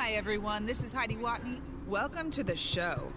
Hi everyone, this is Heidi Watney. Welcome to the show.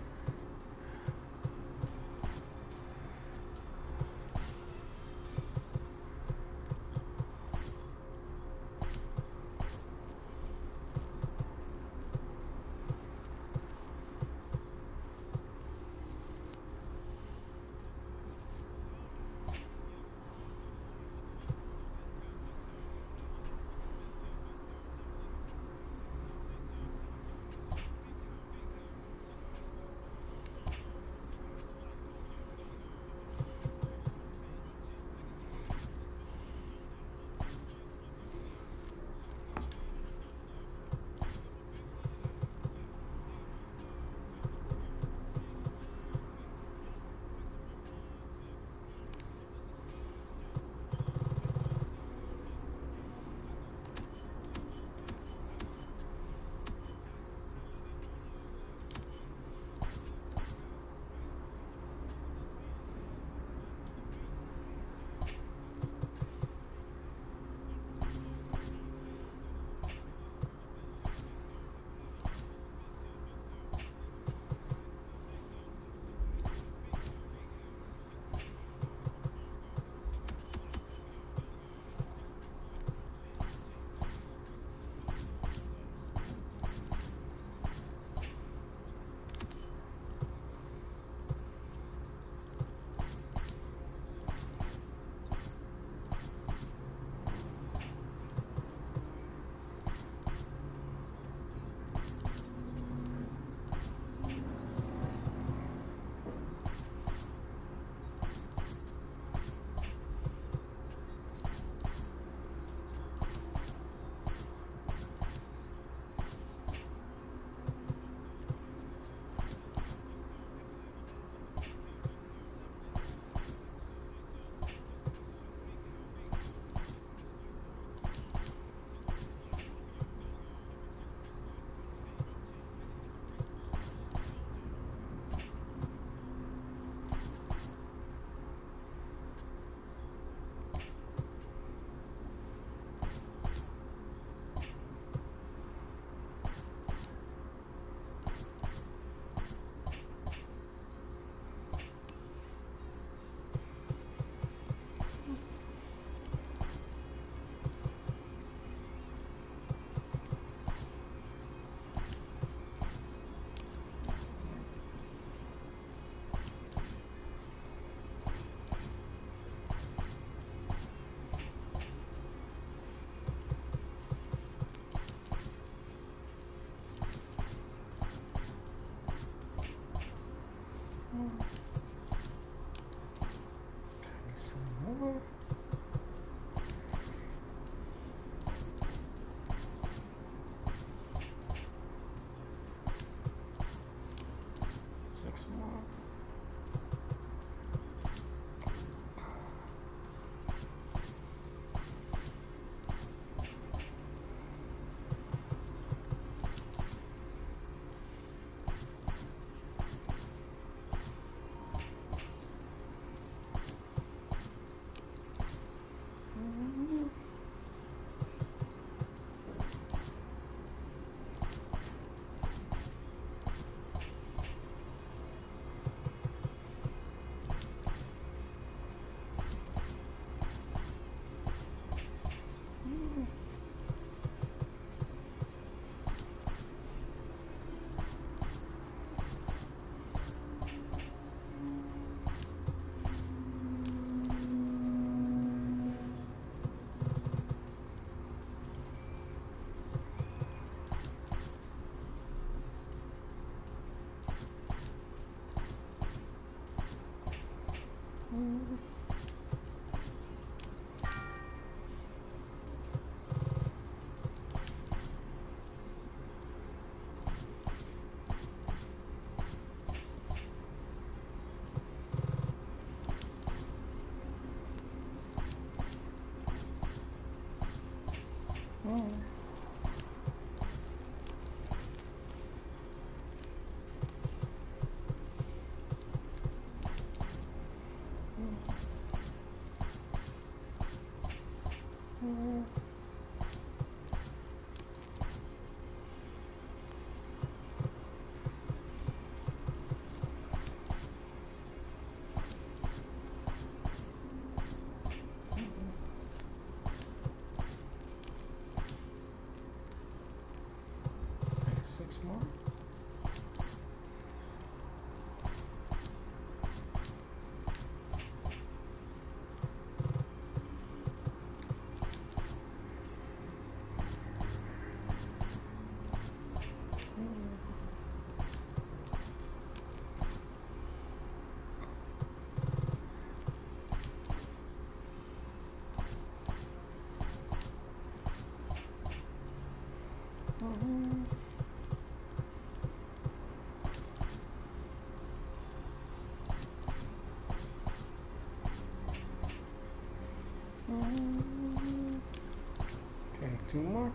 Okay, 2 more.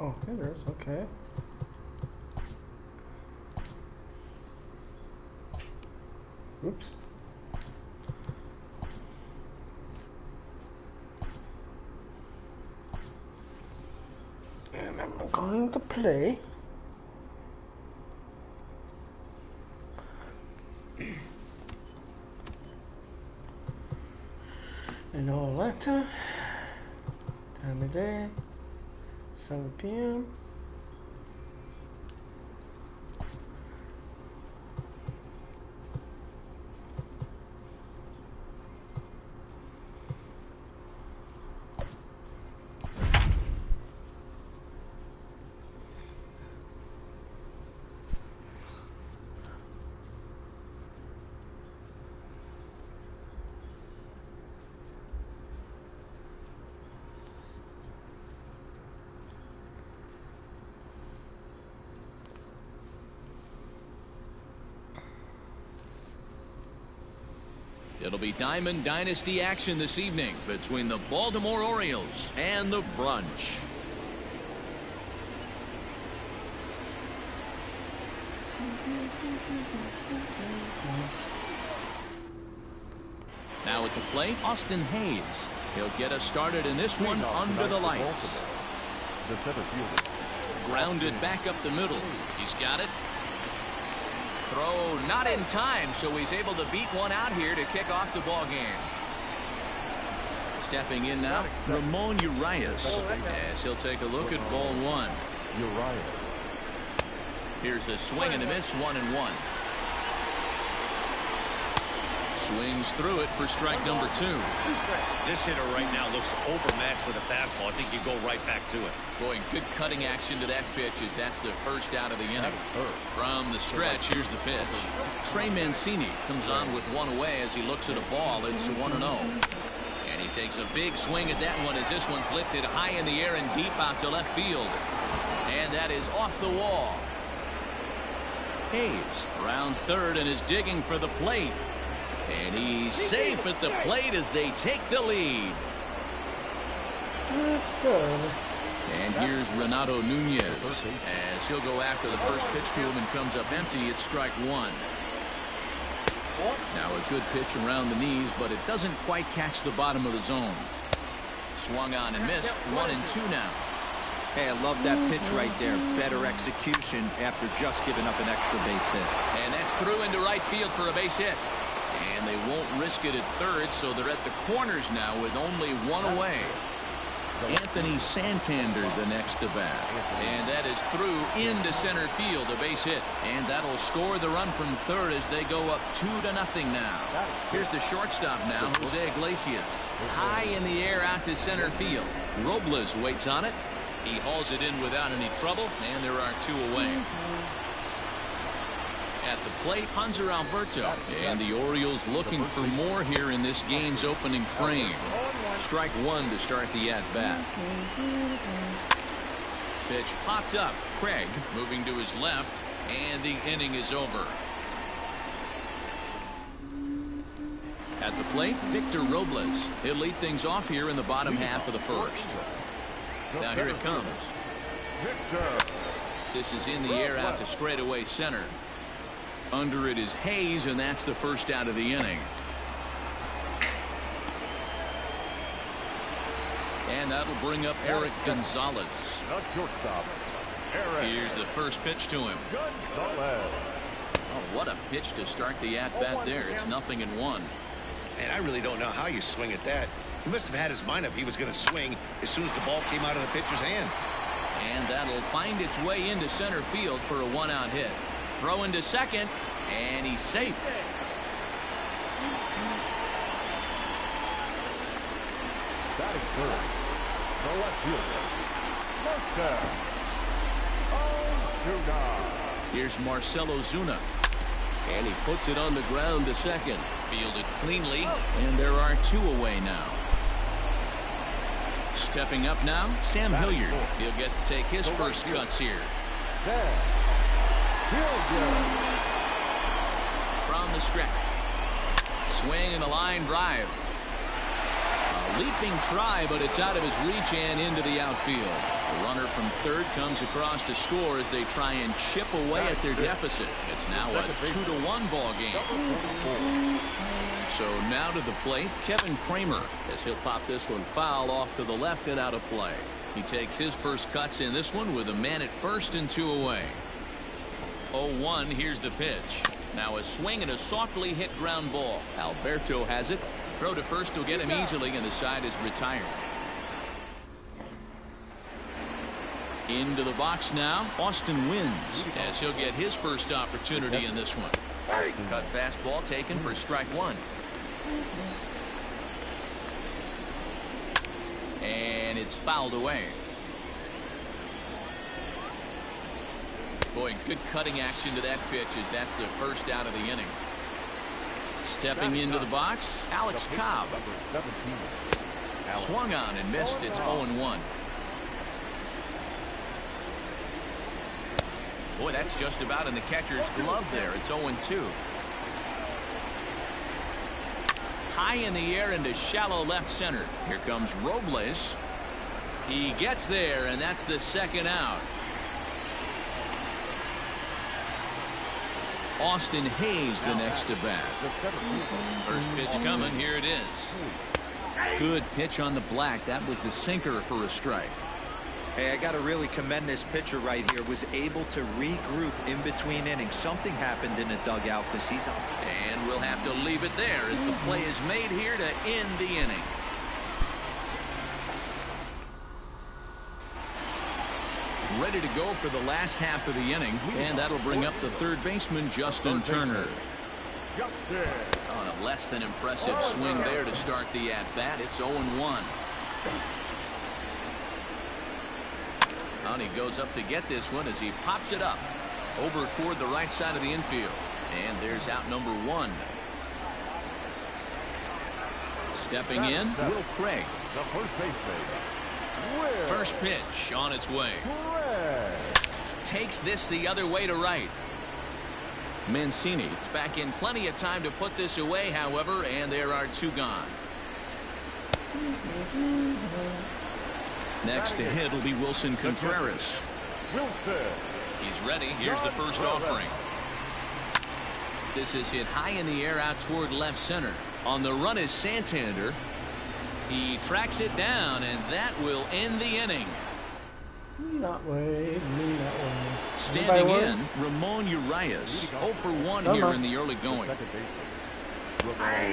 Oh, there it is. Okay. Oops. And I'm going to play. In Atlanta. Time of day. 7 p.m. It'll be Diamond Dynasty action this evening between the Baltimore Orioles and the Brunch. Now at the plate, Austin Hayes. He'll get us started in this one under the lights. The center fielder. Grounded back up the middle. He's got it. Throw not in time, so he's able to beat one out here to kick off the ball game. Stepping in now, Ramon Urias, as he'll take a look at ball 1. Urias. Here's a swing and a miss, 1-1. Swings through it for strike number 2. This hitter right now looks overmatched with a fastball. I think you go right back to it. Boy, good cutting action to that pitch as that's the first out of the inning. From the stretch, here's the pitch. Trey Mancini comes on with one away as he looks at a ball. It's 1-0. And he takes a big swing at that one as this one's lifted high in the air and deep out to left field. And that is off the wall. Hayes rounds third and is digging for the plate. And he's safe at the plate as they take the lead. It's still. And here's Renato Nunez as he'll go after the first pitch to him and comes up empty. It's strike one. Now a good pitch around the knees, but it doesn't quite catch the bottom of the zone. Swung on and missed. 1-2 now. Hey, I love that pitch right there. Better execution after just giving up an extra base hit. And that's through into right field for a base hit. And they won't risk it at third, so they're at the corners now with only one away. Anthony Santander the next to bat. And that is through into center field, a base hit. And that'll score the run from third as they go up 2-0 now. Here's the shortstop now, Jose Iglesias. High in the air out to center field. Robles waits on it. He hauls it in without any trouble, and there are two away. At the plate, Hanser Alberto. And the Orioles looking for more here in this game's opening frame. Strike one to start the at-bat. Pitch popped up. Craig moving to his left, and the inning is over. At the plate, Victor Robles. He'll lead things off here in the bottom half of the first. Now here it comes. This is in the air out to straightaway center. Under it is Hayes, and that's the first out of the inning. And that'll bring up Eric Gonzalez. Here's the first pitch to him. Oh, what a pitch to start the at-bat there. It's 0-1. And I really don't know how you swing at that. He must have had his mind up he was going to swing as soon as the ball came out of the pitcher's hand. And that'll find its way into center field for a one-out hit. Throw into second, and he's safe. That is good. The left fielder. Here's Marcelo Zuna. And he puts it on the ground to second. Fielded cleanly, and there are two away now. Stepping up now, Sam Hilliard. He'll get to take his first cuts here. From the stretch. Swing and a line drive. A leaping try, but it's out of his reach and into the outfield. The runner from third comes across to score as they try and chip away at their deficit. It's now a 2-1 ball game. So now to the plate, Kevin Kramer, as he'll pop this one foul off to the left and out of play. He takes his first cuts in this one with a man at first and two away. 0-1, here's the pitch. Now a swing and a softly hit ground ball. Alberto has it. Throw to first will get him easily, and the side is retired. Into the box now, Austin Wynns, as he'll get his first opportunity in this one. Cut fastball taken for strike one. And it's fouled away. Boy, good cutting action to that pitch as that's the first out of the inning. Stepping into the box, Alex Cobb. Swung on and missed. It's 0-1. Boy, that's just about in the catcher's glove there. It's 0-2. High in the air into shallow left center. Here comes Robles. He gets there, and that's the second out. Austin Hayes the next to bat. First pitch coming. Here it is. Good pitch on the black. That was the sinker for a strike. Hey, I got to really commend this pitcher right here. Was able to regroup in between innings. Something happened in the dugout because he's up. And we'll have to leave it there as the play is made here to end the inning. Ready to go for the last half of the inning, and that'll bring up the third baseman, Justin Turner. On a less than impressive swing there to start the at-bat. It's 0-1. And he goes up to get this one as he pops it up over toward the right side of the infield. And there's out number one. Stepping in, Will Craig. The first baseman. First pitch on its way. Takes this the other way to right. Mancini is back in plenty of time to put this away, however, and there are 2 gone. Next to hit will be Wilson Contreras. He's ready. Here's the first offering. This is hit high in the air out toward left center. On the run is Santander. He tracks it down, and that will end the inning. Not way. Not way. Standing in, Ramon Urias. 0 for 1 here in the early going.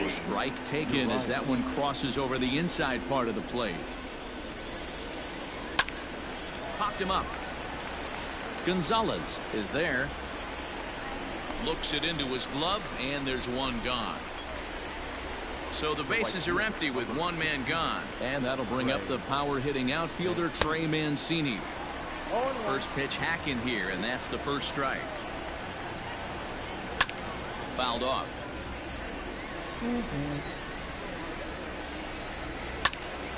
Strike taken as that one crosses over the inside part of the plate. Popped him up. Gonzalez is there. Looks it into his glove, and there's 1 gone. So the bases are empty with 1 man gone. And that'll bring up the power-hitting outfielder Trey Mancini. First pitch hacking here, and that's the first strike. Fouled off.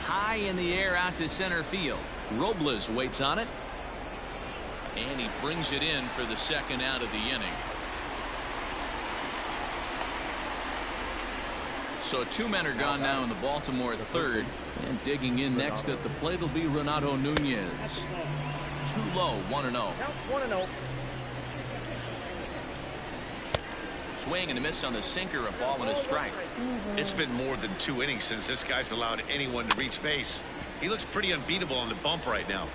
High in the air out to center field. Robles waits on it. And he brings it in for the second out of the inning. So 2 men are gone now in the Baltimore third. And digging in next at the plate will be Renato Nunez. Too low, 1-0. 1-0. Swing and a miss on the sinker, a ball and a strike. It's been more than 2 innings since this guy's allowed anyone to reach base. He looks pretty unbeatable on the bump right now.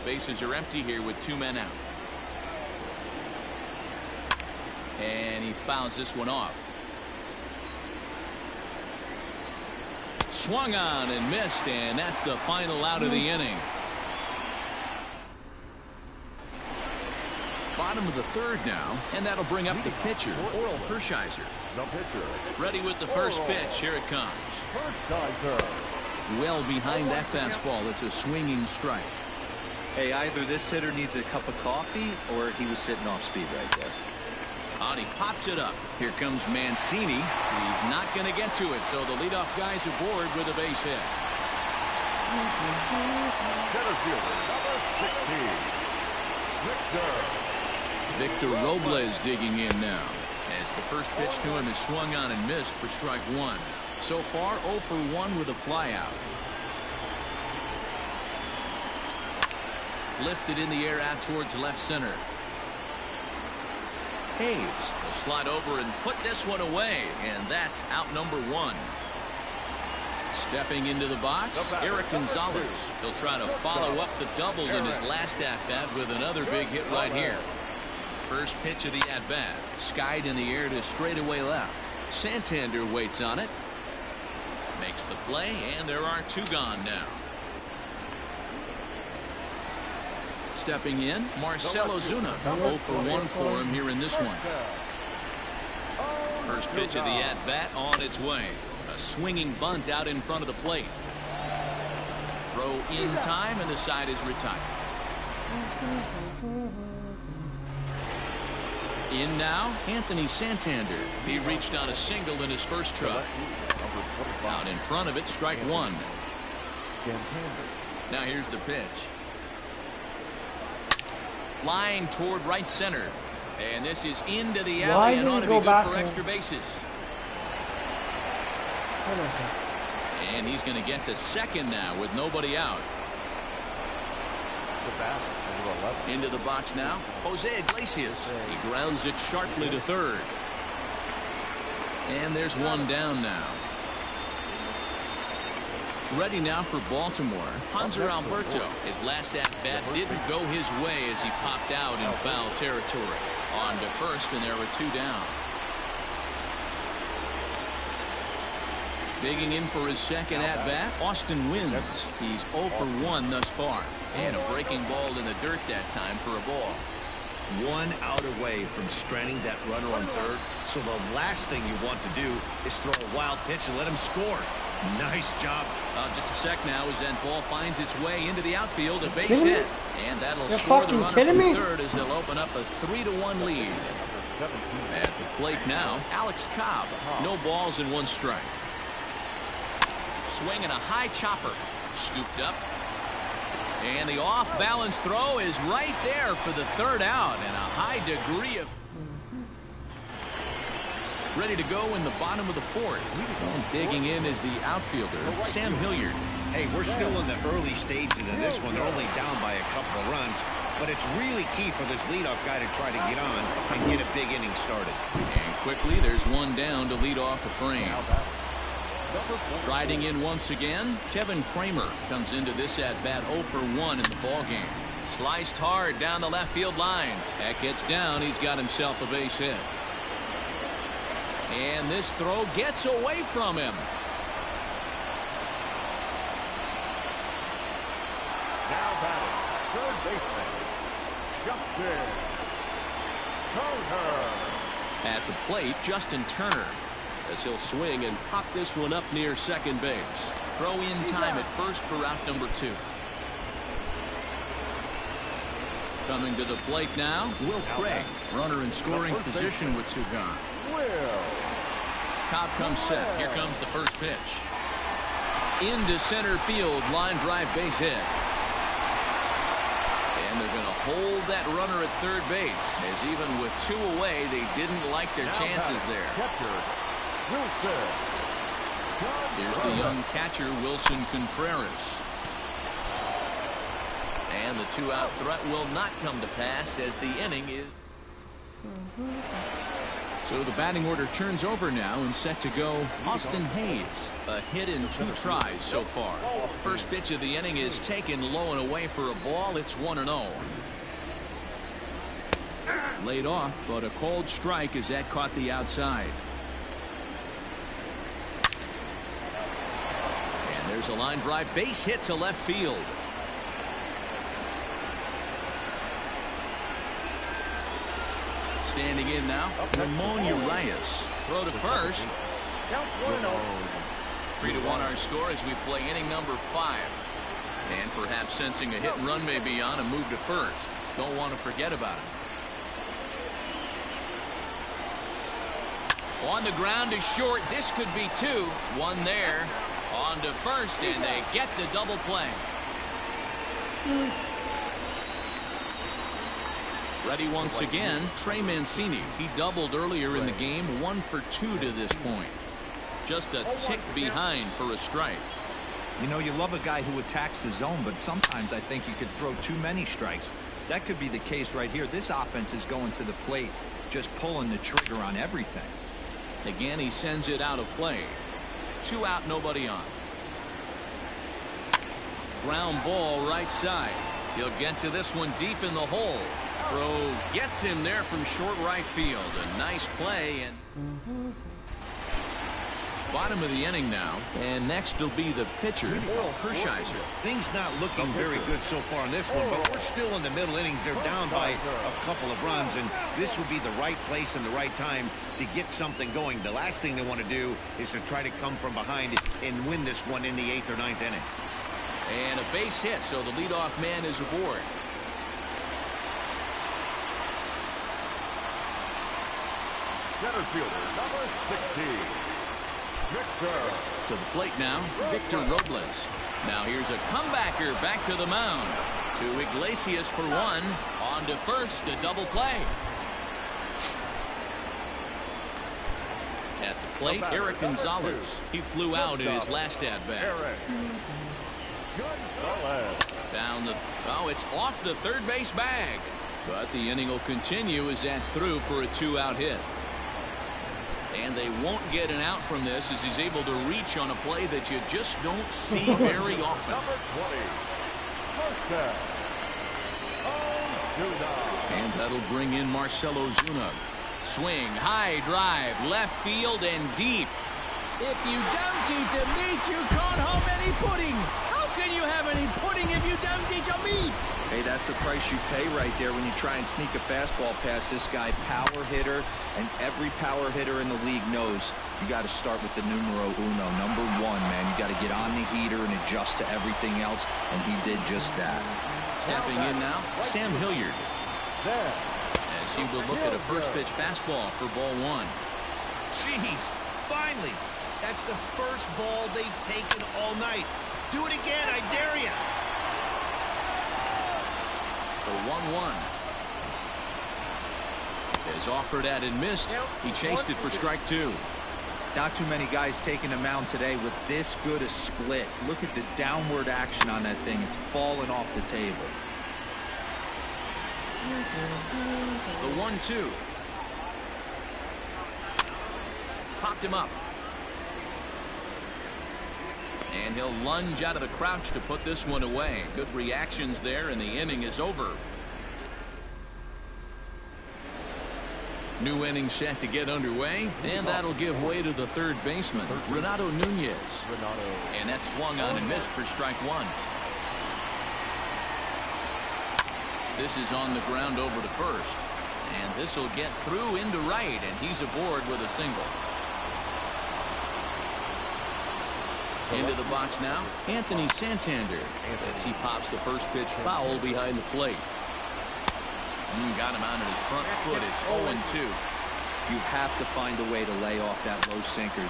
Bases are empty here with 2 men out. And he fouls this one off. Swung on and missed, and that's the final out of the inning. Bottom of the third now, and that'll bring up the pitcher, Oral Hershiser. Ready with the first pitch. Here it comes. Well behind that fastball. It's a swinging strike. Hey, either this hitter needs a cup of coffee or he was sitting off speed right there. And he pops it up. Here comes Mancini. He's not going to get to it, so the leadoff guy's aboard with a base hit. Center fielder, number 16, Victor Robles digging in now, as the first pitch to him is swung on and missed for strike 1. So far 0 for 1 with a flyout. Lifted in the air out towards left center. Hayes will slide over and put this one away, and that's out number 1. Stepping into the box, Eric Gonzalez. He'll try to follow up the double in his last at-bat with another big hit right here. First pitch of the at-bat, skied in the air to straightaway left. Santander waits on it. Makes the play, and there are 2 gone now. Stepping in, Marcell Ozuna. 0 for 1 for him here in this one. First pitch of the at-bat on its way. A swinging bunt out in front of the plate. Throw in time, and the side is retired. In now, Anthony Santander. He reached on a single in his first try. Out in front of it, strike 1. Now here's the pitch. Line toward right center. And this is into the alley and ought to be good for extra bases. And he's going to get to second now with nobody out. Into the box now, Jose Iglesias. He grounds it sharply to third. And there's 1 down now. Ready now for Baltimore, Hanser Alberto. His last at-bat didn't go his way as he popped out in foul territory. On to first, and there were 2 down. Digging in for his second at-bat, Austin wins. He's 0 for 1 thus far. And a breaking ball in the dirt that time for a ball. 1 out away from stranding that runner on third. So the last thing you want to do is throw a wild pitch and let him score. Nice job. Just a sec now as that ball finds its way into the outfield. A base hit. And that'll score the runner from third as they'll open up a 3-1 lead. At the plate now, Alex Cobb. No balls and 1 strike. Swinging a high chopper. Scooped up. And the off-balance throw is right there for the 3rd out. And a high degree of... ready to go in the bottom of the fourth. And digging in is the outfielder, Sam Hilliard. Hey, we're still in the early stages of this one. They're only down by a couple of runs, but it's really key for this leadoff guy to try to get on and get a big inning started. And quickly, there's one down to lead off the frame. Riding in once again, Kevin Kramer comes into this at-bat 0 for 1 in the ballgame. Sliced hard down the left field line. That gets down. He's got himself a base hit. And this throw gets away from him. Now batting, third baseman, Justin Turner. At the plate, Justin Turner, as he'll swing and pop this one up near second base. Throw in time at first for out number 2. Coming to the plate now, Will Craig, runner in scoring position with 2 gone. Cobb comes set. Here comes the first pitch. Into center field, line drive base hit. And they're going to hold that runner at third base, as even with 2 away, they didn't like their chances there. Here's the young catcher, Wilson Contreras. And the 2-out threat will not come to pass as the inning is. So the batting order turns over now and set to go Austin Hayes. A hit in 2 tries so far. First pitch of the inning is taken low and away for a ball. It's 1-0. Laid off, but a cold strike as that caught the outside. And there's a line drive base hit to left field. Standing in now, Ramon Urias. Throw to first. 3-1 our score as we play inning number 5. And perhaps sensing a hit and run may be on, a move to first. Don't want to forget about it. On the ground is short. This could be 2. 1 there. On to first, and they get the double play. Ready once again, Trey Mancini. He doubled earlier in the game, 1 for 2 to this point. Just a tick behind for a strike. You know, you love a guy who attacks the zone, but sometimes I think you could throw too many strikes. That could be the case right here. This offense is going to the plate, just pulling the trigger on everything. Again, he sends it out of play. 2 out, nobody on. Ground ball right side. He'll get to this one deep in the hole. Throw gets him there from short right field. A nice play. And bottom of the inning now, and next will be the pitcher, Hershiser. Things not looking very good so far in this one, but we're still in the middle innings. They're down by a couple of runs, and this would be the right place and the right time to get something going. The last thing they want to do is to try to come from behind and win this one in the 8th or 9th inning. And a base hit, so the leadoff man is aboard. Center fielder, number 16, Victor. To the plate now, Victor Robles. Now here's a comebacker back to the mound. To Iglesias for 1. On to first, a double play. At the plate, Eric Gonzalez. He flew out in his last at-bat. Down the... Oh, it's off the third base bag. But the inning will continue as that's through for a 2-out hit. And they won't get an out from this as he's able to reach on a play that you just don't see very often. Number 20, and that'll bring in Marcell Ozuna. Swing, high drive, left field and deep. If you don't eat a meat, you can't have any pudding. How can you have any pudding if you don't eat a meat? Hey, that's the price you pay right there when you try and sneak a fastball past this guy. Power hitter, and every power hitter in the league knows you got to start with the numero uno, number 1, man. You got to get on the heater and adjust to everything else, and he did just that. Stepping in now, Sam Hilliard. As he will look at a first pitch fastball for ball 1. Jeez, finally. That's the first ball they've taken all night. Do it again, I dare you. For 1-1. Is offered at and missed. He chased it for strike 2. Not too many guys taking the mound today with this good a split. Look at the downward action on that thing. It's falling off the table. The 1-2. Popped him up. And he'll lunge out of the crouch to put this one away. Good reactions there, and the inning is over. New inning set to get underway, and that'll give way to the third baseman, Renato Nunez. And that swung on and missed for strike 1. This is on the ground over to first. And this will get through into right, and he's aboard with a single. Into the box now, Anthony Santander, as he pops the first pitch foul behind the plate. Got him out of his front foot. It's 0-2. You have to find a way to lay off that low sinker.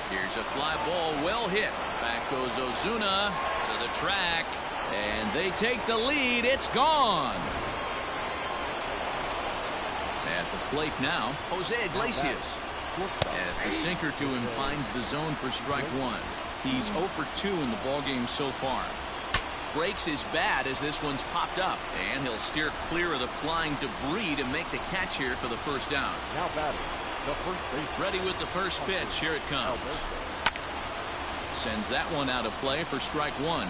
Here's a fly ball, well hit. Back goes Ozuna to the track, and they take the lead. It's gone. At the plate now, Jose Iglesias. As the sinker to him finds the zone for strike 1. He's 0 for 2 in the ballgame so far. Breaks his bat as this one's popped up, and he'll steer clear of the flying debris to make the catch here for the first down. Now batting, the first base. Ready with the first pitch. Here it comes. Sends that one out of play for strike 1.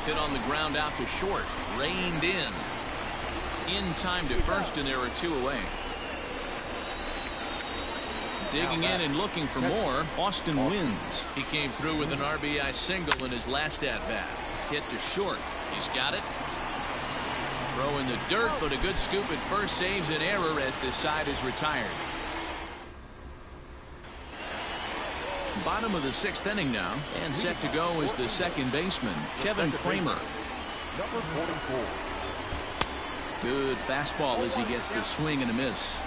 Hit on the ground out to short. Reined in time to first, and there are 2 away. Digging in and looking for more, Austin Wynns. He came through with an RBI single in his last at-bat. Hit to short. He's got it. Throw in the dirt, but a good scoop at first saves an error as this side is retired. Bottom of the 6th inning now, and set to go is the second baseman, Kevin Kramer. Number 44. Good fastball as he gets the swing and a miss.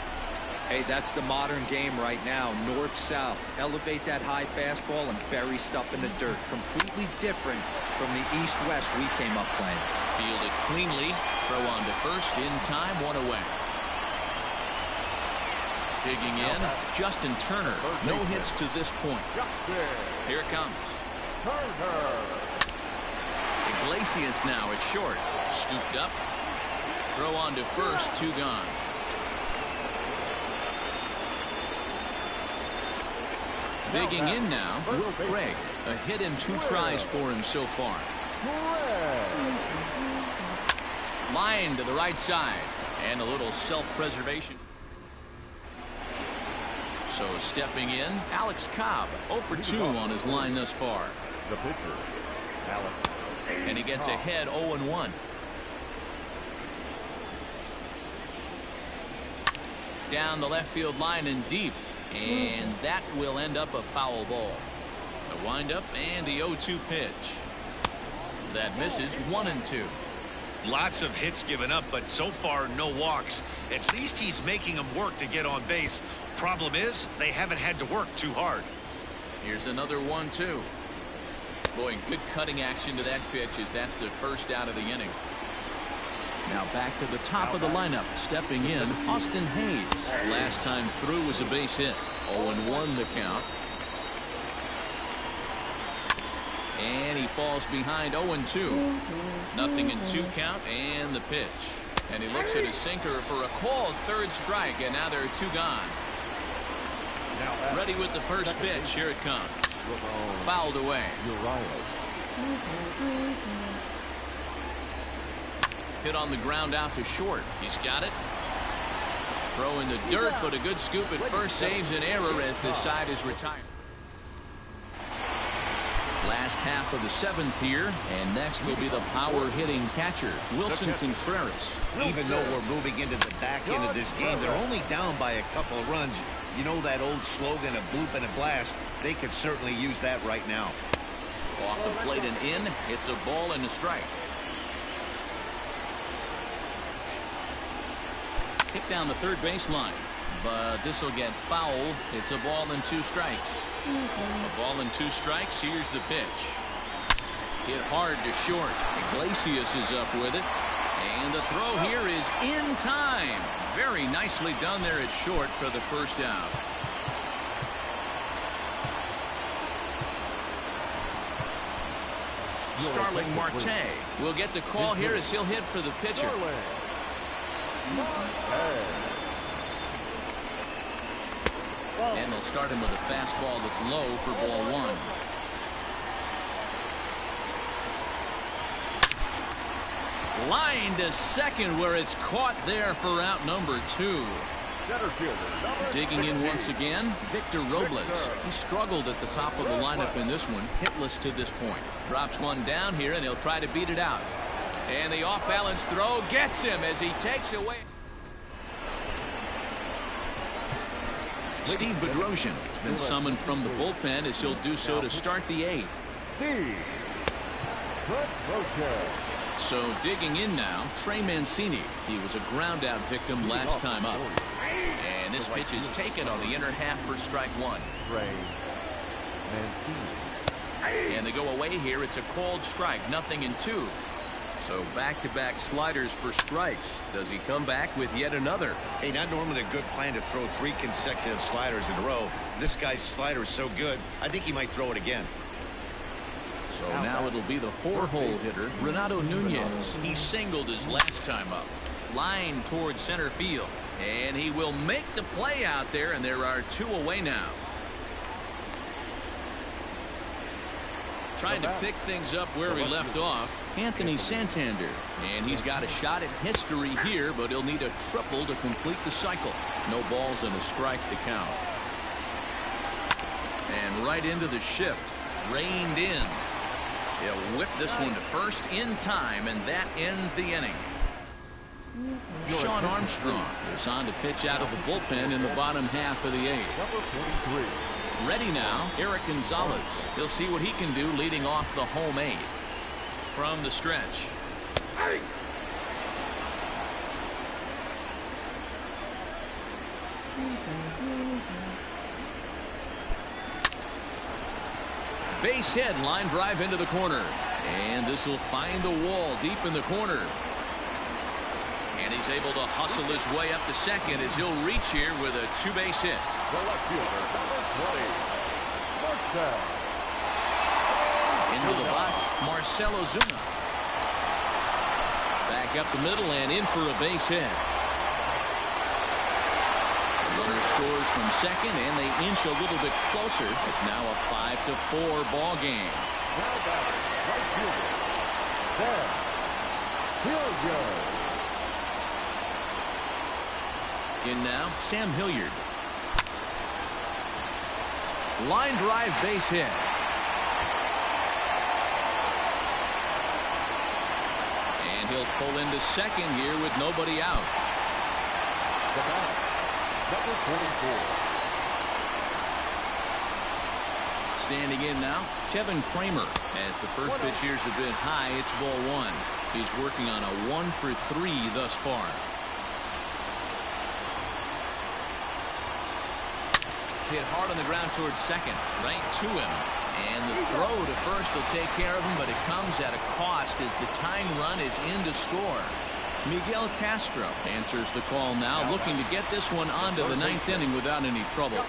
Hey, that's the modern game right now. North-south. Elevate that high fastball and bury stuff in the dirt. Completely different from the east-west we came up playing. Fielded cleanly. Throw on to first in time. 1 away. Digging in, Justin Turner. No hits to this point. Here it comes. Iglesias now at short. Scooped up. Throw on to first. 2 gone. Digging in now, Will Craig. A hit and 2 tries for him so far. Line to the right side. And a little self-preservation. So stepping in, Alex Cobb, 0 for 2 on his line thus far. The pitcher, Alex. And he gets ahead 0-1. Down the left field line and deep. And that will end up a foul ball. The windup and the 0-2 pitch. That misses. 1-2. Lots of hits given up, but so far no walks. At least he's making them work to get on base. Problem is, they haven't had to work too hard. Here's another 1-2. Boy, good cutting action to that pitch as that's the first out of the inning. Now back to the top of the lineup. Stepping in, Austin Hayes. Last time through was a base hit. 0-1 the count. And he falls behind 0-2. Nothing in 2 count, and the pitch. And he looks at his sinker for a called 3rd strike, and now there are 2 gone. Ready with the first pitch. Here it comes. Fouled away. Hit on the ground out to short. He's got it. Throw in the dirt, but a good scoop at first saves an error as this side is retired. Last half of the 7th here, and next will be the power-hitting catcher, Wilson Contreras. Even though we're moving into the back end of this game, they're only down by a couple of runs. You know that old slogan, a bloop and a blast? They could certainly use that right now. Off the plate and in. It's a ball and a strike. Hit down the third baseline. but this will get foul. It's a ball and 2 strikes. A ball and 2 strikes. Here's the pitch. Hit hard to short. Iglesias is up with it. And the throw here is in time. Very nicely done there at short for the first out. Starling Marte will get the call here as he'll hit for the pitcher. And they'll start him with a fastball that's low for ball 1. Line to second where it's caught there for out number 2. Digging in once again, Victor Robles. He struggled at the top of the lineup in this one, hitless to this point. Drops one down here and he'll try to beat it out. And the off-balance throw gets him as he takes away. Steve Bedrosian has been summoned from the bullpen as he'll do so to start the 8th. So digging in now, Trey Mancini. He was a ground out victim last time up. And this pitch is taken on the inner half for strike 1. And they go away here. It's a called strike, 0-2. So back-to-back sliders for strikes. Does he come back with yet another? Hey, not normally a good plan to throw 3 consecutive sliders in a row. This guy's slider is so good, I think he might throw it again. So now it'll be the 4-hole hitter, Renato Nunez. He singled his last time up. Line towards center field. And he will make the play out there, and there are 2 away now. Trying to pick things up where we left off, Anthony Santander. And he's got a shot at history here, but he'll need a triple to complete the cycle. No balls and a strike to count. And right into the shift. Reined in. He'll whip this one to first in time, and that ends the inning. Sean Armstrong is on to pitch out of the bullpen in the bottom half of the 8th. Ready now, Eric Gonzalez. He'll see what he can do leading off the home 8th. From the stretch. Base hit, line drive into the corner. And this will find the wall deep in the corner. And he's able to hustle his way up to second as he'll reach here with a 2-base hit. Into the box, Marcell Ozuna. Back up the middle and in for a base hit. Runner scores from second, and they inch a little bit closer. It's now a 5-4 ball game. In now, Sam Hilliard. Line drive base hit. And he'll pull into second here with nobody out. Number 44. Standing in now, Kevin Kramer. As the first pitch here's a bit high, it's ball 1. He's working on a 1-for-3 thus far. Hit hard on the ground towards second, right to him. And the throw to first will take care of him, but it comes at a cost as the tying run is in to score. Miguel Castro answers the call now, looking to get this one onto the 9th inning without any trouble.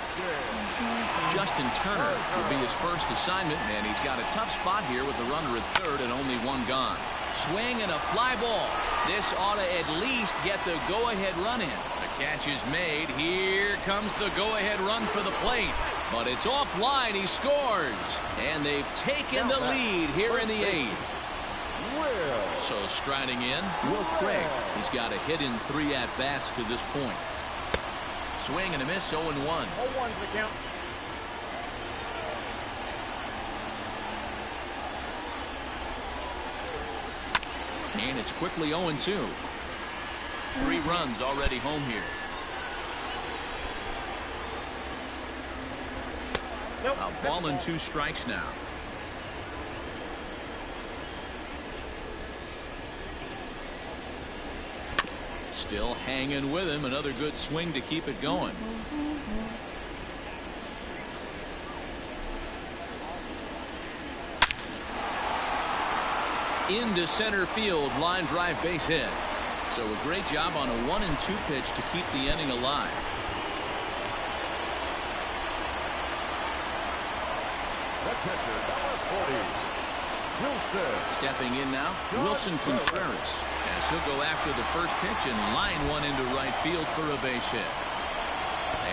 Justin Turner will be his first assignment, and he's got a tough spot here with the runner at third and only 1 gone. Swing and a fly ball. This ought to at least get the go-ahead run in. The catch is made. Here comes the go-ahead run for the plate. But it's offline. He scores. And they've taken the lead here in the 8th. So striding in, Will Craig. He's got a hit in 3 at-bats to this point. Swing and a miss, 0-1. 0-1's the count. And it's quickly 0-2. 3 runs already home here. A ball and 2 strikes now. Still hanging with him. Another good swing to keep it going. Into center field, line drive, base hit. So a great job on a 1-2 pitch to keep the inning alive. The pitcher, number 40, Wilson. Stepping in now, Wilson Contreras, as he'll go after the first pitch and line one into right field for a base hit.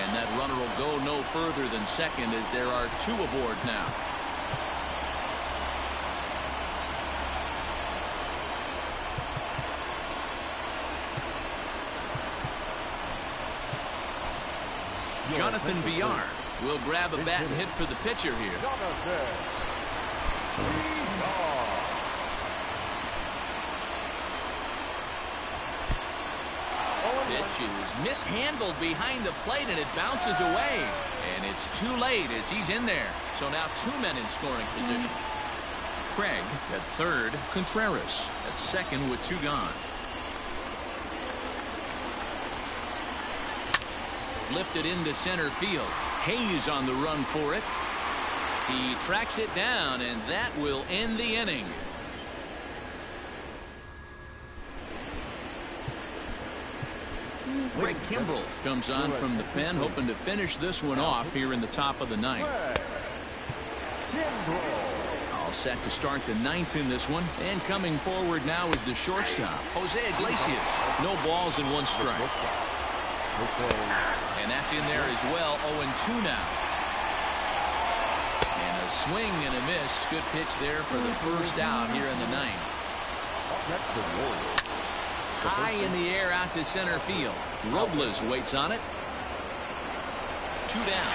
And that runner will go no further than second, as there are two aboard now. Jonathan Villar will grab a bat and hit for the pitcher here. Pitch is mishandled behind the plate, and it bounces away. And it's too late as he's in there. So now two men in scoring position. Craig at third, Contreras at second with two gone. Lifted into center field. Hayes on the run for it. He tracks it down, and that will end the inning. Craig Kimbrell comes on from the pen, hoping to finish this one off here in the top of the ninth. All set to start the ninth in this one, and coming forward now is the shortstop, Jose Iglesias. No balls and one strike. And that's in there as well. 0-2 now. And a swing and a miss. Good pitch there for the first out here in the ninth. High in the air out to center field. Robles waits on it. Two down.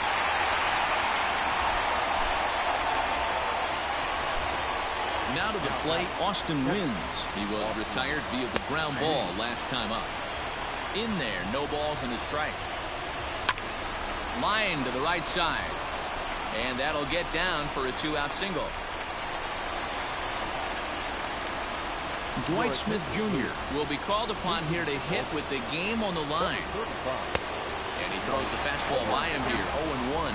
Now to the plate, Austin Wins. He was retired via the ground ball last time up. In there, no balls and a strike. Line to the right side. And that'll get down for a two-out single. Dwight Smith Jr. will be called upon here to hit with the game on the line. And he throws the fastball by him here. 0-1.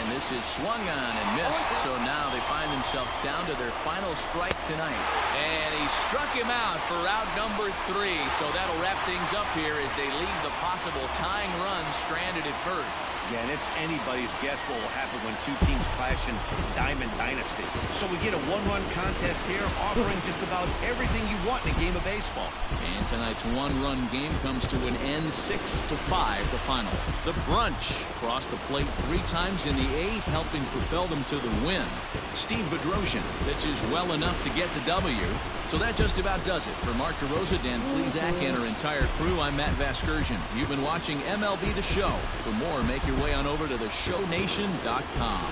And this is swung on and missed. So now they find themselves down to their final strike tonight. And he struck him out for out number 3. So that'll wrap things up here as they leave the possible tying run stranded at first. Yeah, and it's anybody's guess what will happen when two teams clash in Diamond Dynasty. So we get a one-run contest here, offering just about everything you want in a game of baseball. And tonight's one-run game comes to an end, 6-5, the final. The Brunch crossed the plate 3 times in the 8th, helping propel them to the win. Steve Bedrosian pitches well enough to get the W. So that just about does it. For Mark DeRosa, Dan Plesac, and our entire crew, I'm Matt Vasgersian. You've been watching MLB The Show. For more, make your way on over to theshownation.com.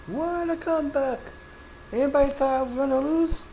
What a comeback! Anybody thought I was going to lose?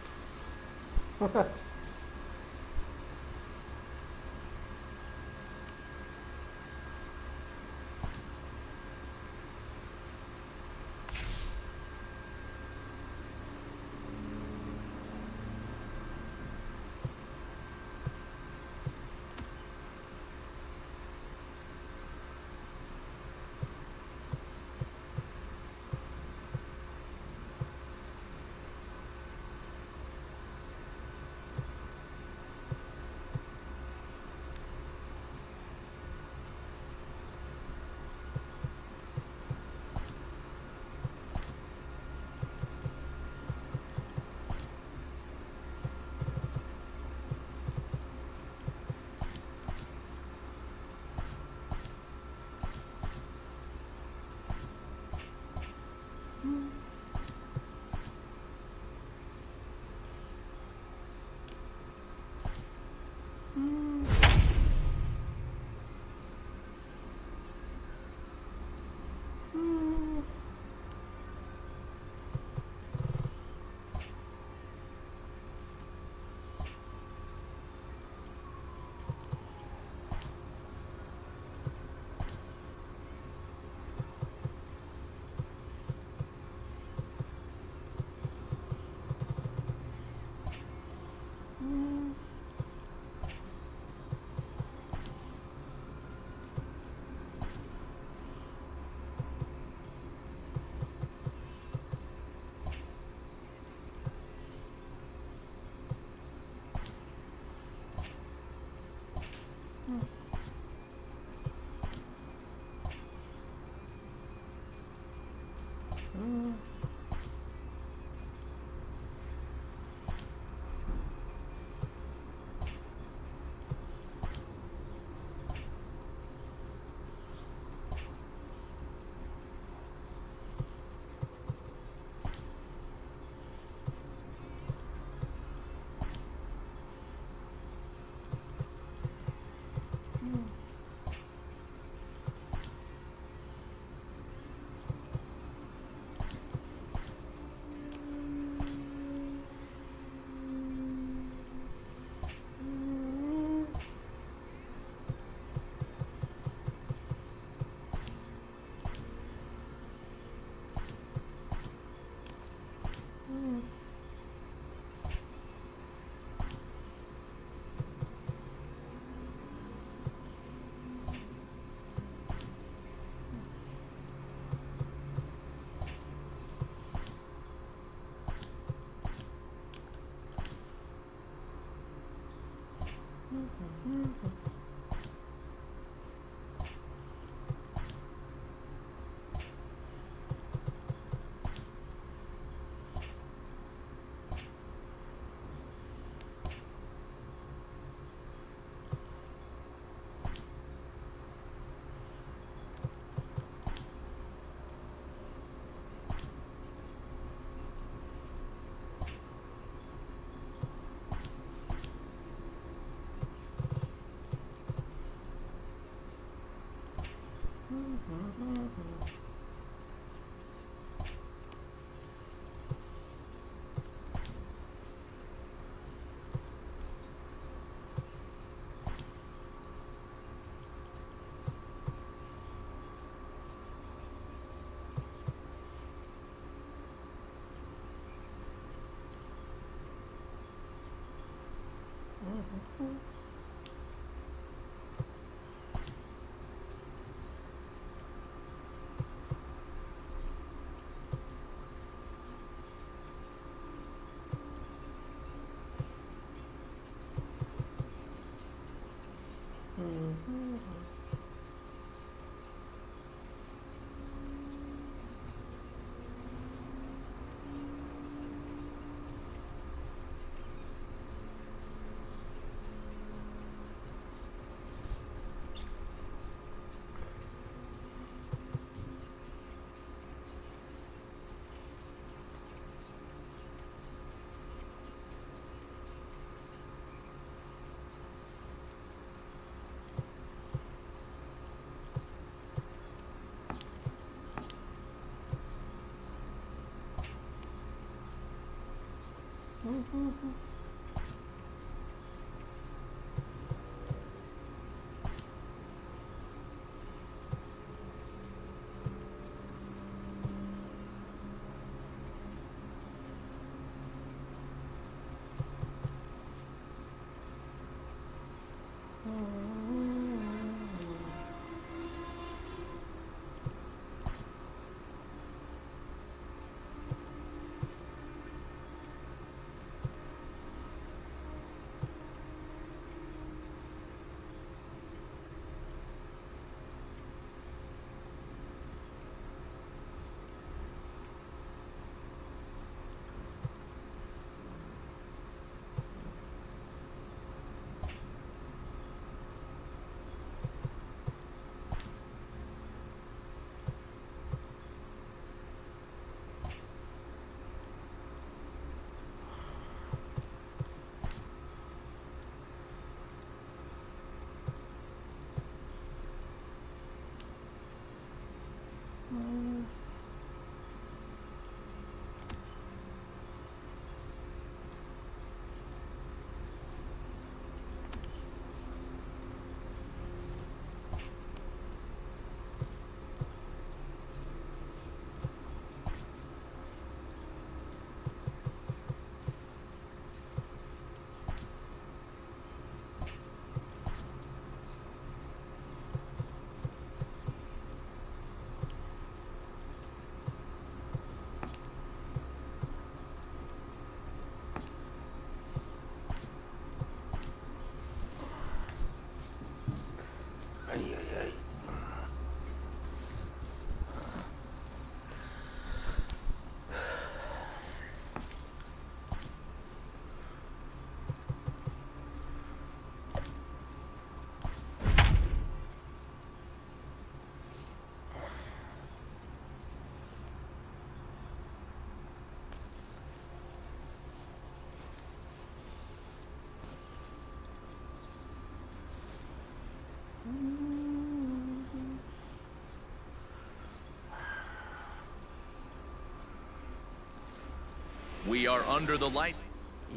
We are under the lights.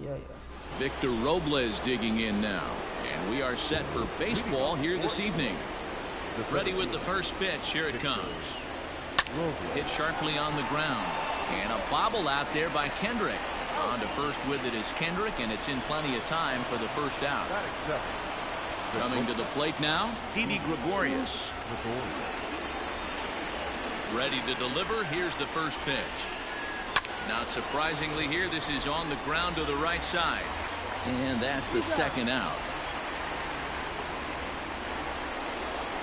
Yeah. Victor Robles digging in now. And we are set for baseball here this evening. Ready with the first pitch. Here it comes. Hit sharply on the ground. And a bobble out there by Kendrick. On to first with it is Kendrick, and it's in plenty of time for the first out. Coming to the plate now, Didi Gregorius. Ready to deliver. Here's the first pitch. Not surprisingly here, this is on the ground to the right side. And that's the second out.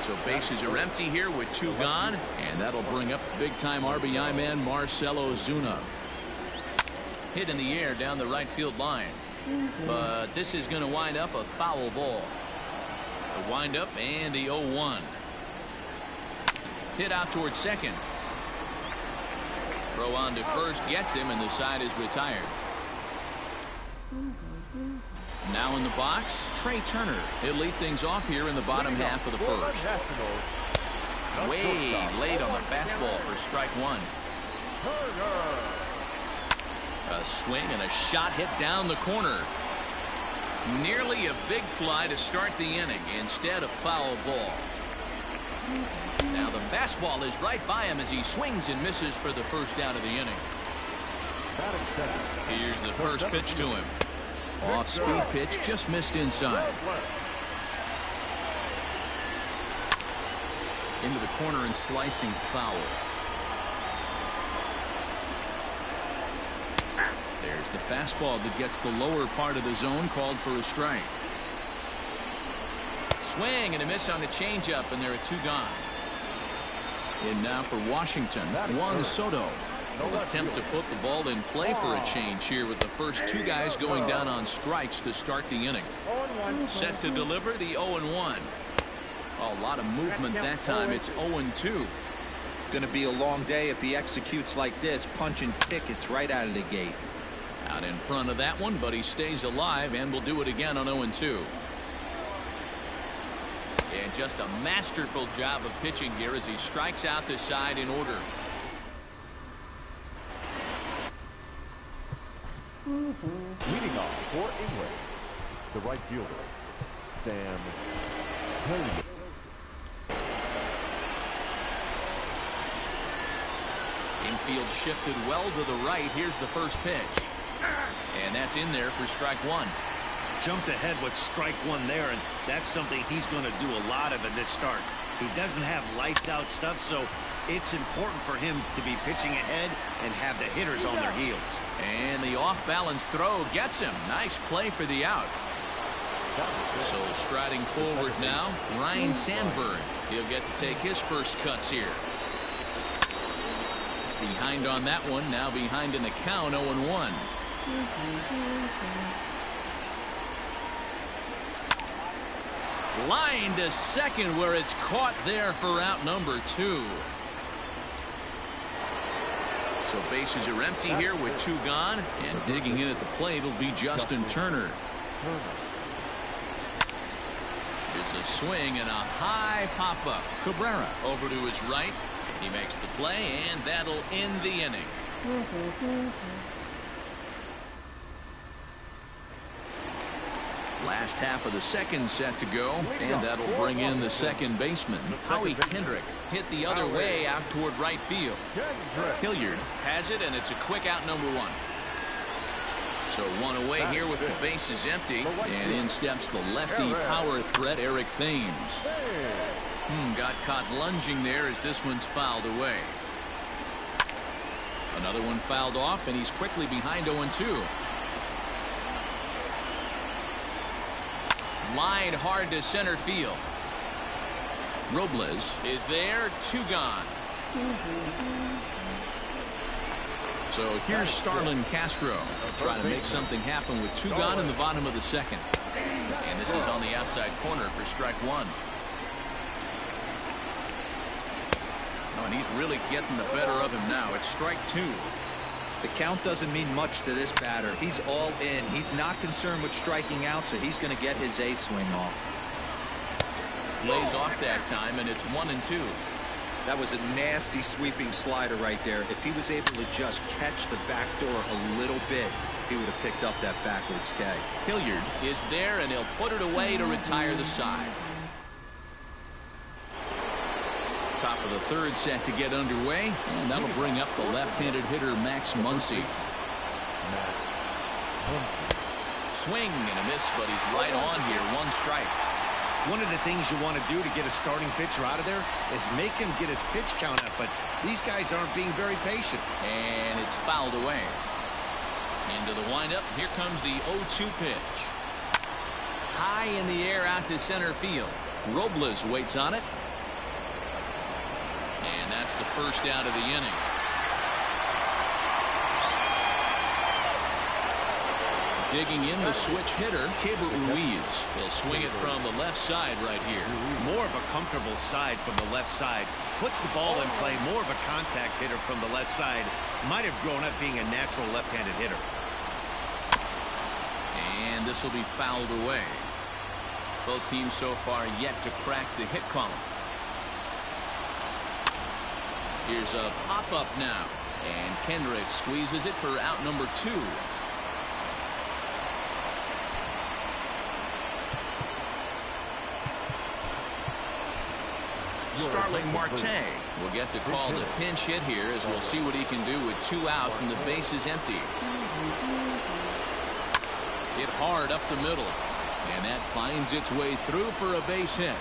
So bases are empty here with two gone, and that'll bring up big-time RBI man Marcell Ozuna. Hit in the air down the right field line. But this is going to wind up a foul ball. The windup and the 0-1. Hit out towards second. Throw on to first gets him, and the side is retired. Now in the box, Trey Turner. He'll lead things off here in the bottom half of the first. Way late on the fastball for strike one. A swing and a shot hit down the corner. Nearly a big fly to start the inning. Instead, a foul ball. Now the fastball is right by him as he swings and misses for the first out of the inning. Here's the first pitch to him. Off-speed pitch, just missed inside. Into the corner and slicing foul. There's the fastball that gets the lower part of the zone, called for a strike. Swing and a miss on the changeup, and there are two gone. In now for Washington, Juan Soto. Will attempt to put the ball in play for a change here with the first two guys going down on strikes to start the inning. Set to deliver the 0-1. A lot of movement that time. It's 0-2. Going to be a long day if he executes like this. Punch and kick, it's right out of the gate. Out in front of that one, but he stays alive and will do it again on 0-2. And just a masterful job of pitching here as he strikes out the side in order. Leading off for England, the right fielder, Sam Hilliard. Infield shifted well to the right. Here's the first pitch. And that's in there for strike one. Jumped ahead with strike one there, and that's something he's going to do a lot of in this start. He doesn't have lights out stuff, so it's important for him to be pitching ahead and have the hitters on their heels. And the off-balance throw gets him. Nice play for the out. So striding forward now, Ryan Sandberg. He'll get to take his first cuts here. Behind on that one, now behind in the count, 0-1. Line to second where it's caught there for out number 2. So bases are empty here with 2 gone, and digging in at the plate will be Justin Turner. There's a swing and a high pop-up. Cabrera over to his right. He makes the play, and that'll end the inning. Last half of the second set to go, and that'll bring in the second baseman. Howie Kendrick hit the other way out toward right field. Hilliard has it, and it's a quick out, number 1. So one away here with the bases empty, and in steps the lefty power threat, Eric Thames. Got caught lunging there as this one's fouled away. Another one fouled off, and he's quickly behind 0-2. Line hard to center field. Robles is there, 2 gone. So here's Starlin Castro trying to make something happen with 2 gone in the bottom of the second. And this is on the outside corner for strike 1. Oh, and he's really getting the better of him now. It's strike 2. The count doesn't mean much to this batter. He's all in. He's not concerned with striking out, so he's going to get his A swing off. Lays off that time, and it's 1-2. That was a nasty sweeping slider right there. If he was able to just catch the back door a little bit, he would have picked up that backwards K. Hilliard is there, and he'll put it away to retire the side. Top of the third set to get underway, and that'll bring up the left-handed hitter Max Muncy. Swing and a miss, but he's right on here. 1 strike. One of the things you want to do to get a starting pitcher out of there is make him get his pitch count up, but these guys aren't being very patient. And it's fouled away. Into the windup. Here comes the 0-2 pitch. High in the air out to center field. Robles waits on it. And that's the first out of the inning. Digging in the switch hitter, Keibert Ruiz. He'll swing it from the left side right here. More of a comfortable side from the left side. Puts the ball in play. More of a contact hitter from the left side. Might have grown up being a natural left-handed hitter. And this will be fouled away. Both teams so far yet to crack the hit column. Here's a pop-up now. And Kendrick squeezes it for out number 2. Starling Marte will get the call to pinch hit here, as we'll see what he can do with 2 out and the base is empty. Hit hard up the middle, and that finds its way through for a base hit.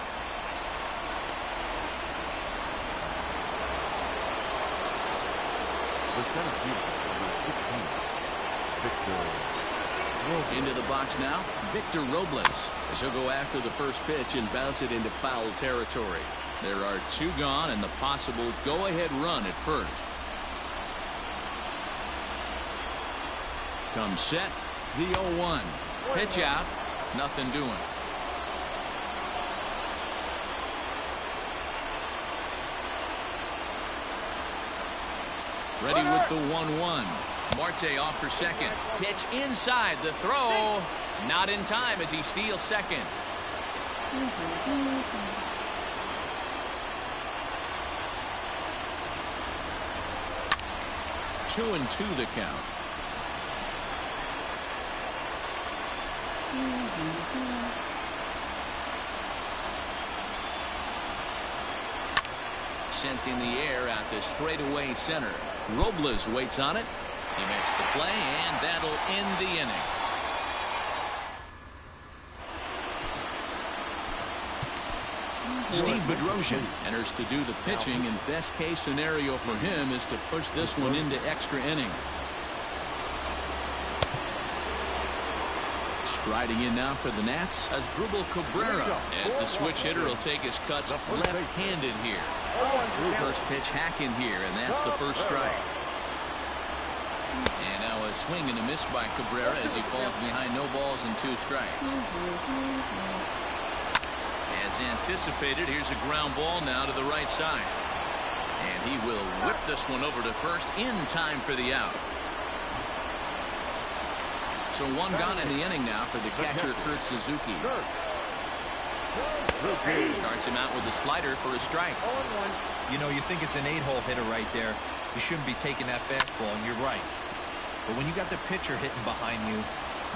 Into the box now, Victor Robles. As he'll go after the first pitch and bounce it into foul territory. There are 2 gone and the possible go-ahead run at first. Comes set, the 0-1. Pitch out, nothing doing. Ready with the 1-1. Marte off for second. Pitch inside, the throw. Not in time as he steals second. 2-2 the count. Sent in the air out to straightaway center. Robles waits on it. He makes the play, and that'll end the inning. Steve Bedrosian enters to do the pitching, and best case scenario for him is to push this one into extra innings. Striding in now for the Nats as Asdrubal Cabrera, as the switch hitter will take his cuts left-handed here. First pitch hack in here, and that's the first strike. And now a swing and a miss by Cabrera as he falls behind, no balls and 2 strikes. As anticipated, here's a ground ball now to the right side. And he will whip this one over to first in time for the out. So 1 gone in the inning now for the catcher, Kurt Suzuki. Starts him out with a slider for a strike. You know, you think it's an 8-hole hitter right there. You shouldn't be taking that fastball, and you're right. But when you got the pitcher hitting behind you,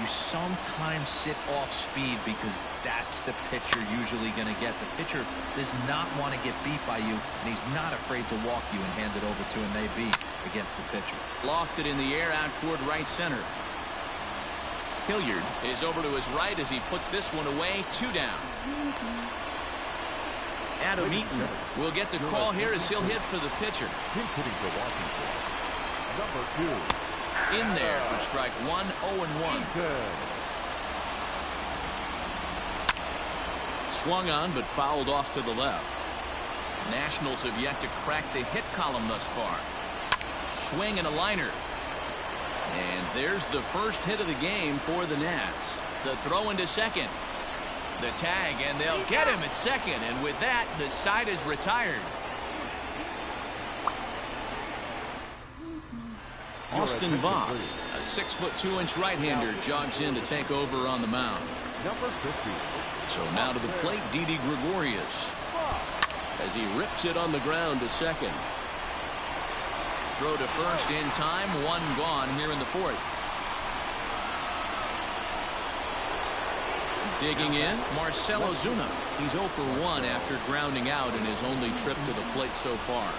you sometimes sit off speed because that's the pitch you're usually going to get. The pitcher does not want to get beat by you, and he's not afraid to walk you and hand it over to an AB against the pitcher. Lofted in the air out toward right center. Hilliard is over to his right as he puts this one away. 2 down. Adam Eaton will get the call here as he'll hit for the pitcher. Number 2. In there for strike 1, 0-1. Swung on but fouled off to the left. Nationals have yet to crack the hit column thus far. Swing and a liner. And there's the first hit of the game for the Nats. The throw into second. The tag, and they'll get him at second. And with that, the side is retired. Austin Voth, a 6'2" right-hander, jogs in to take over on the mound. Number 50. So now to the plate, Didi Gregorius, as he rips it on the ground to second. Throw to first in time, 1 gone here in the 4th. Digging in, Marcell Ozuna. He's 0 for 1 after grounding out in his only trip to the plate so far.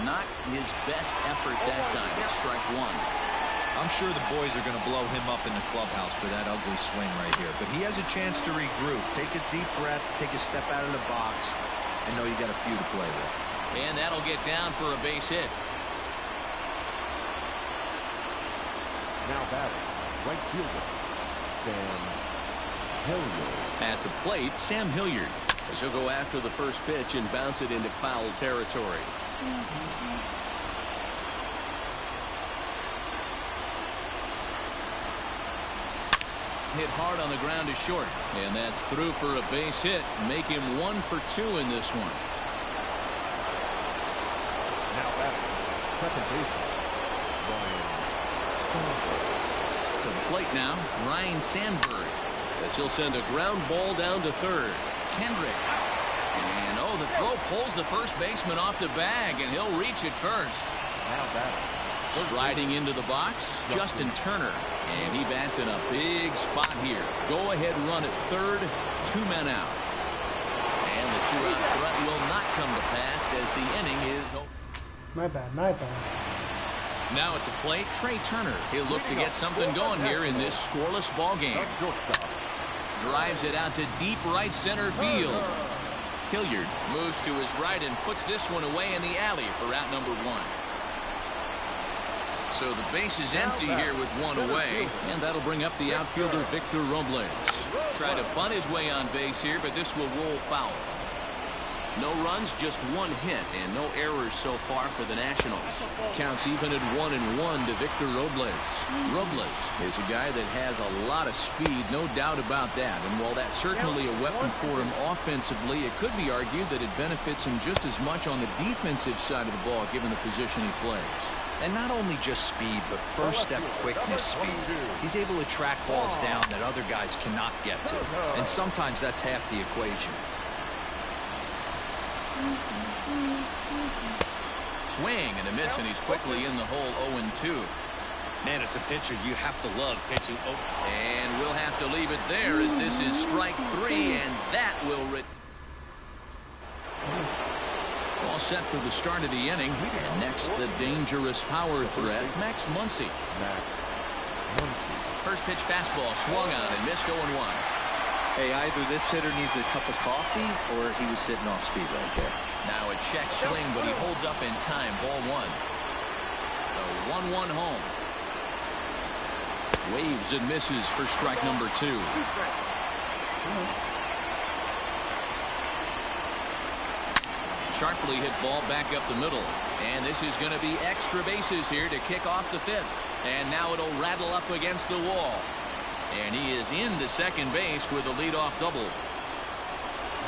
Not his best effort that time. It's strike 1. I'm sure the boys are going to blow him up in the clubhouse for that ugly swing right here. But he has a chance to regroup. Take a deep breath, take a step out of the box, and know you got a few to play with. And that'll get down for a base hit. Now batting, right fielder, Sam Hilliard. At the plate, Sam Hilliard, as he'll go after the first pitch and bounce it into foul territory. Hit hard on the ground is short, and that's through for a base hit. Make him 1 for 2 in this one. Now batting, second baseman, Ryan. To the plate now, Ryan Sandberg, as he'll send a ground ball down to third. Kendrick. And oh, the throw pulls the first baseman off the bag, and he'll reach it first. Striding into the box, Justin Turner. And he bats in a big spot here. Go-ahead run at third, 2 men out. And the two-out threat will not come to pass as the inning is over. My bad, my bad. Now at the plate, Trey Turner. He'll look to get something going here in this scoreless ball game. Drives it out to deep right center field. Hilliard moves to his right and puts this one away in the alley for out number 1. So the base is empty here with 1 away, and that'll bring up the outfielder Victor Robles. Try to bunt his way on base here, but this will roll foul. No runs, just 1 hit, and no errors so far for the Nationals. Counts even at 1-1 to Victor Robles. Robles is a guy that has a lot of speed, no doubt about that. And while that's certainly a weapon for him offensively, it could be argued that it benefits him just as much on the defensive side of the ball, given the position he plays. And not only just speed, but first step quickness speed. He's able to track balls down that other guys cannot get to. And sometimes that's half the equation. Swing and a miss, and he's quickly in the hole 0-2. Man, as a pitcher, you have to love pitching. And we'll have to leave it there as this is strike 3, and that will all set for the start of the inning. And next, the dangerous power threat, Max Muncy. First pitch fastball swung on and missed 0-1. Hey, either this hitter needs a cup of coffee or he was sitting off speed right there. Now a check swing, but he holds up in time. Ball 1. The 1-1 home. Waves and misses for strike number 2. Sharply hit ball back up the middle. And this is going to be extra bases here to kick off the 5th. And now it'll rattle up against the wall. And he is into second base with a leadoff double.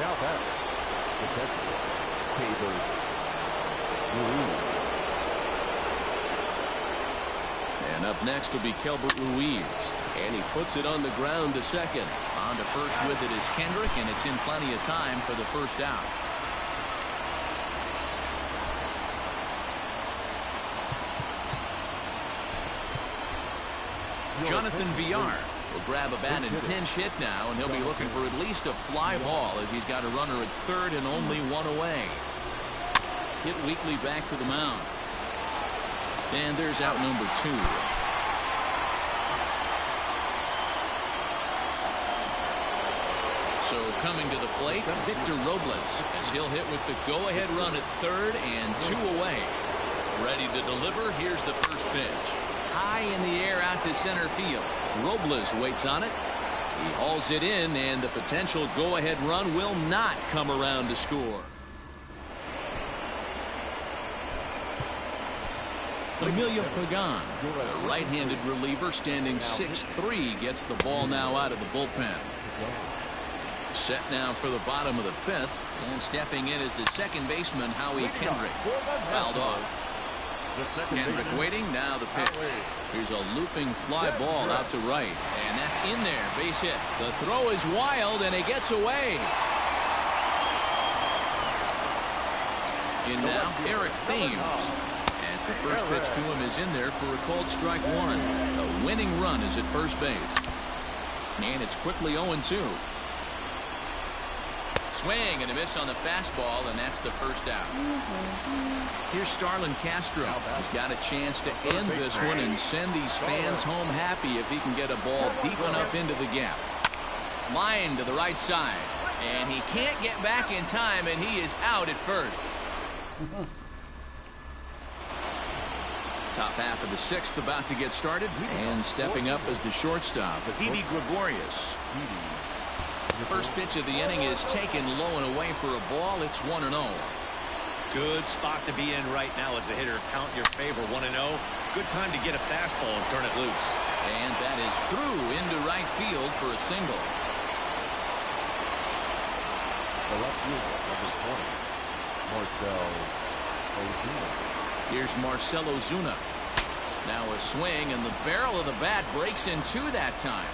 Now back, the catcher, Keibert Ruiz. And up next will be Keibert Ruiz. And he puts it on the ground to second. On to first with it is Kendrick, and it's in plenty of time for the first out. Jonathan Villar will grab a bat and pinch hit now, and he'll be looking for at least a fly ball as he's got a runner at third and only 1 away. Hit weakly back to the mound. And there's out number 2. So coming to the plate, Victor Robles, as he'll hit with the go-ahead run at third and 2 away. Ready to deliver. Here's the first pitch. High in the air out to center field. Robles waits on it. He hauls it in, and the potential go-ahead run will not come around to score. Emilio Pagan, the right-handed reliever, standing 6'3", gets the ball now out of the bullpen. Set now for the bottom of the 5th, and stepping in is the second baseman, Howie Kendrick. Fouled off. Kendrick waiting, now the pitch. Here's a looping fly ball out to right, and that's in there, base hit. The throw is wild, and it gets away. In now, Eric Thames. As the first pitch to him is in there for a called strike 1. The winning run is at first base. And it's quickly 0-2. Swing and a miss on the fastball, and that's the first out. Here's Starlin Castro. He's got a chance to end this one and send these fans home happy if he can get a ball deep enough into the gap. Line to the right side, and he can't get back in time, and he is out at first. Top half of the 6th about to get started, and stepping up as the shortstop, Didi Gregorius. The first pitch of the inning is taken low and away for a ball. It's 1-0. Good spot to be in right now as a hitter. Count your favor, 1-0. Good time to get a fastball and turn it loose. And that is through into right field for a single. The left fielder, number 20, Marcell Ozuna. Here's Marcell Ozuna. Now a swing, and the barrel of the bat breaks in 2 that time.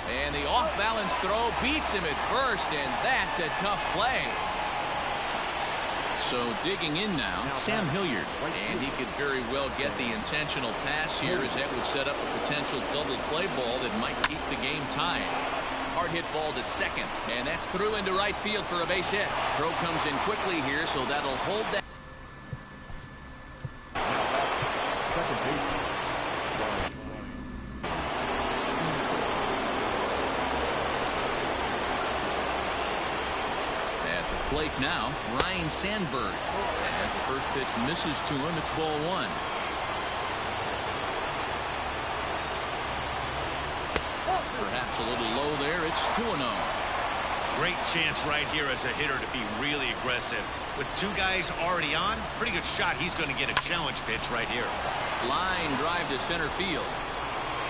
And the off-balance throw beats him at first, and that's a tough play. So digging in now, Sam Hilliard. And he could very well get the intentional pass here, as that would set up a potential double play ball that might keep the game tied. Hard hit ball to second, and that's through into right field for a base hit. Throw comes in quickly here, so that'll hold that. Plate now, Ryan Sandberg. As the first pitch misses to him, it's ball one. Perhaps a little low there. It's 2-0. Great chance right here as a hitter to be really aggressive. With two guys already on, pretty good shot. He's going to get a challenge pitch right here. Line drive to center field.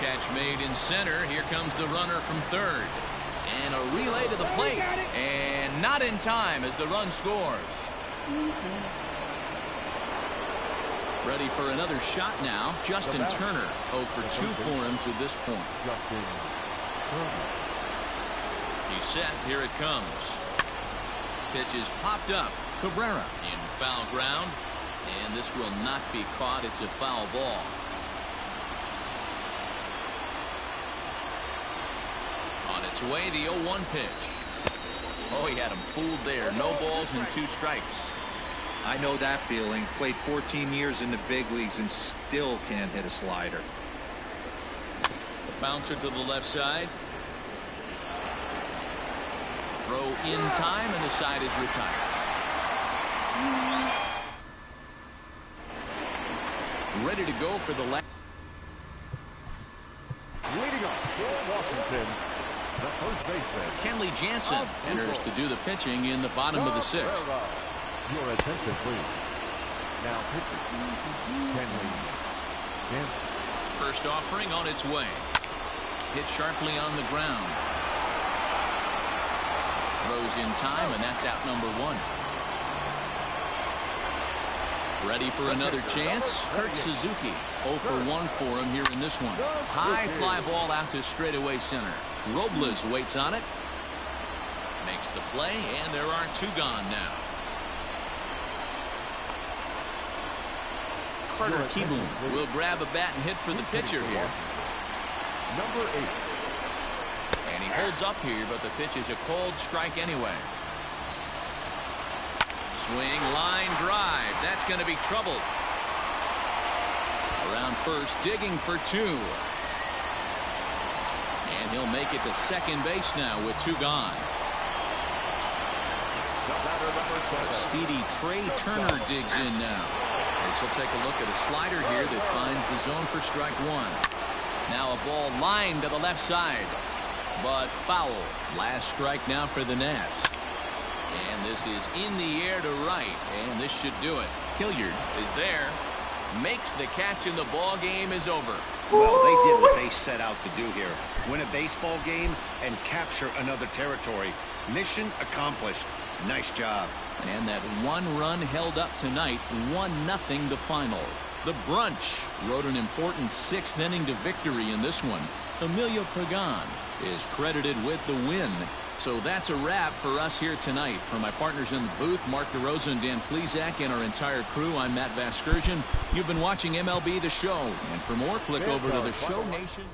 Catch made in center. Here comes the runner from third. And a relay to the plate. And not in time as the run scores. Ready for another shot now. Justin Turner. 0 for 2 for him to this point. He's set. Here it comes. Pitch is popped up. Cabrera in foul ground. And this will not be caught. It's a foul ball. On its way, the 0-1 pitch. Oh, he had him fooled there. No balls and 2 strikes. I know that feeling. Played 14 years in the big leagues and still can't hit a slider. Bouncer to the left side. Throw in time, and the side is retired. Ready to go for the last. Leading off for Washington, the first baseman, Kenley Jansen enters to do the pitching in the bottom of the 6th. Your attention, please. Now pitching, Kenley Jansen. First offering on its way. Hit sharply on the ground. Throws in time, and that's out number 1. Ready for another chance. Kurt Suzuki. 0 for 1 for him here in this one. High fly ball out to straightaway center. Robles waits on it. Makes the play, and there are 2 gone now. Carter Kieboom will grab a bat and hit for the pitcher here. Number 8. And he holds up here, but the pitch is a cold strike anyway. Swing, line drive. That's going to be trouble. Around first, digging for 2. And he'll make it to second base now with 2 gone. A speedy Trey Turner digs in now. As he'll take a look at a slider here that finds the zone for strike 1. Now a ball lined to the left side, but foul. Last strike now for the Nats. And this is in the air to right, and this should do it. Hilliard is there, makes the catch, and the ball game is over. Well, they did what they set out to do here. Win a baseball game and capture another territory. Mission accomplished. Nice job. And that 1 run held up tonight. 1-0 the final. The Brunch wrote an important 6th inning to victory in this one. Emilio Pagan is credited with the win. So that's a wrap for us here tonight. For my partners in the booth, Mark DeRosa and Dan Plesac, and our entire crew, I'm Matt Vasgersian. You've been watching MLB The Show. And for more, click over to the Show Nation.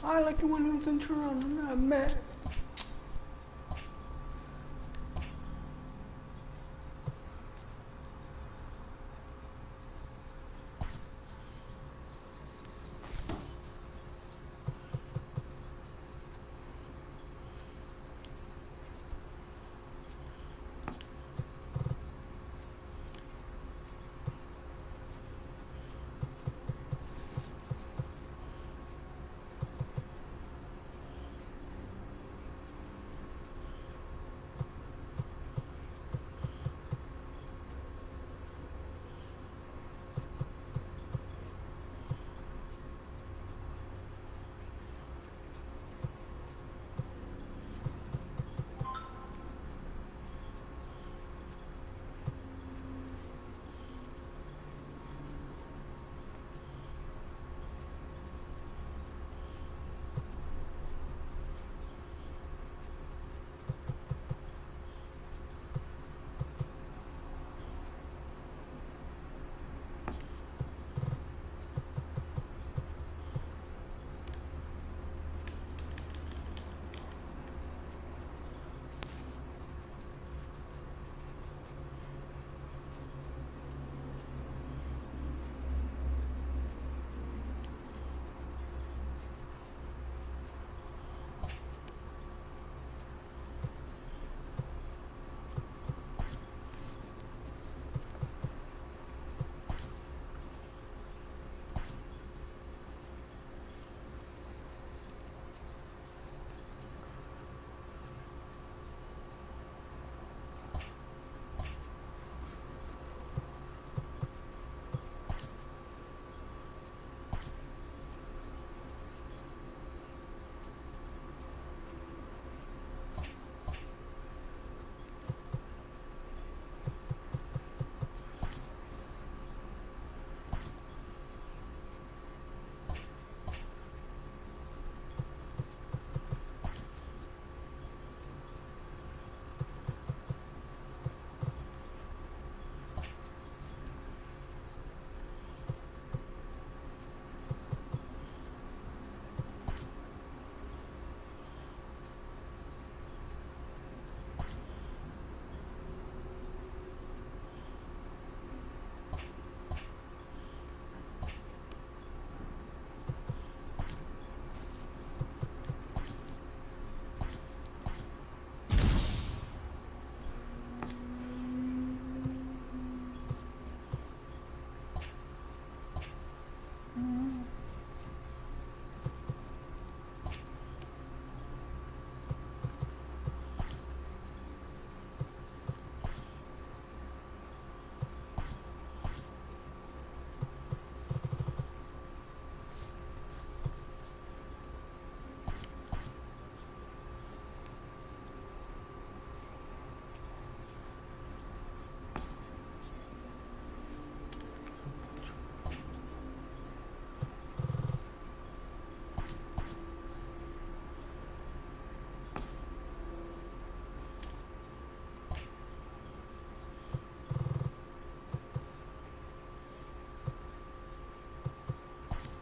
I like it when it's in Toronto. Not mad.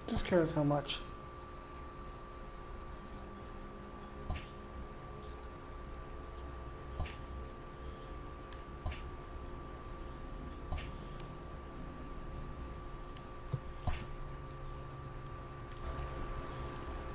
Just curious how much.